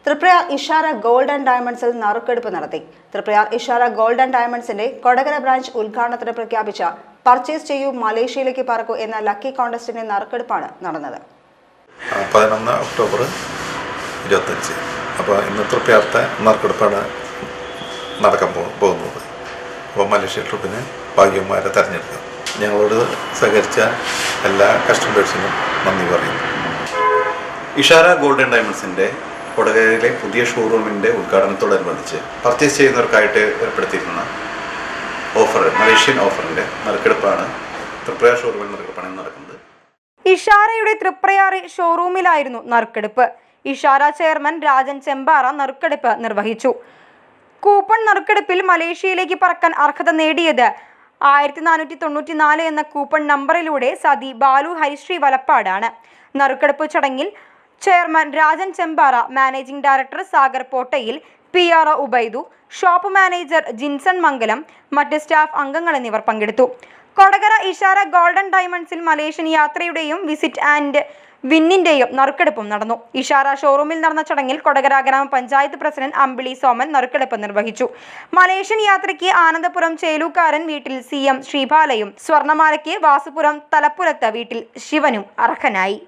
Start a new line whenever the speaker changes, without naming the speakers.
Triprayar Ishara gold and ഡയമണ്ട്സിൽ നറുക്കെടുപ്പ് നടത്തി. തൃപ്രയാർ ഇഷാര ഗോൾഡ് ആൻഡ് ഡയമണ്ട്സിന്റെ കൊടകര ബ്രാഞ്ച് ഉദ്ഘാടനത്തിന് പ്രഖ്യാപിച്ച പർച്ചേസ് ചെയ്യൂ മലേഷ്യയിലേക്ക് പറക്കൂ എന്ന ലക്കി കോൺടെസ്റ്റിന്റെ നറുക്കെടുപ്പാണ് നടന്നത്.
11 ഒക്ടോബർ 25. അപ്പോൾ ഇന്ന് തൃപ്രയാർത്തെ നറുക്കെടുപ്പാണ് നടക്കാൻ പോകുന്നത്. അപ്പോൾ മലേഷ്യ ട്രിപ്പിന് ഭാഗ്യവന്മാരെ തിരഞ്ഞെടുക്കുക. ഞങ്ങളോട് സഹകരിച്ച എല്ലാ കസ്റ്റമേഴ്സിനും നന്ദി പറയുന്നു.
ഇഷാര ഗോൾഡ് ആൻഡ് ഡയമണ്ട്സിൻ്റെ കൊടകരയിലെ പുതിയ ഷോറൂമിൻ്റെ ഉദ്ഘാടനത്തോടനുബന്ധിച്ച് പർച്ചേസ് ചെയ്യുന്നവർക്കായിട്ട് ഏർപ്പെടുത്തിയിരുന്ന ഓഫർ, മലേഷ്യൻ ഓഫറിൻ്റെ നറുക്കെടുപ്പാണ് തൃപ്രയാർ ഷോറൂമിൽ നടക്കുന്നത്.
ഇഷാരയുടെ തൃപ്രയാർ ഷോറൂമിലായിരുന്നു നറുക്കെടുപ്പ്. ഇഷാര ചെയർമാൻ രാജൻ ചെമ്പാറ നറുക്കെടുപ്പ് നിർവഹിച്ചു. കൂപ്പൺ നറുക്കെടുപ്പിൽ മലേഷ്യയിലേക്ക് പറക്കാൻ അർഹത നേടിയത് 1494 എന്ന കൂപ്പൺ നമ്പറിലൂടെ സതി ബാലു ഹരിശ്രീ വലപ്പാടാണ്. നറുക്കെടുപ്പ് ചടങ്ങിൽ chairman Rajan Chembara, managing director Sagar Pottayil, PR Ubaidu, shop manager Jinson Mangalam, മറ്റ് സ്റ്റാഫ് അംഗങ്ങൾ എന്നിവർ പങ്കെടുത്തു. കൊടകര ഇഷാര ഗോൾഡൻ ഡയമണ്ട്സിൽ മലേഷ്യൻ യാത്രയുടെയും വിസിറ്റ് ആൻഡ് വിന്നിന്റെയും നറുക്കെടുപ്പും നടന്നു. ഇഷാര ഷോറൂമിൽ നടന്ന ചടങ്ങിൽ കൊടകര ഗ്രാമപഞ്ചായത്ത് പ്രസിഡന്റ് അമ്പിളി സോമൻ നറുക്കെടുപ്പ് നിർവഹിച്ചു. മലേഷ്യൻ യാത്രയ്ക്ക് ആനന്ദപുരം ചേലൂക്കാരൻ വീട്ടിൽ CM ശ്രീബാലയും, സ്വർണമാലയ്ക്ക് വാസുപുരം തലപ്പുരത്ത് വീട്ടിൽ ശിവനും അർഹനായി.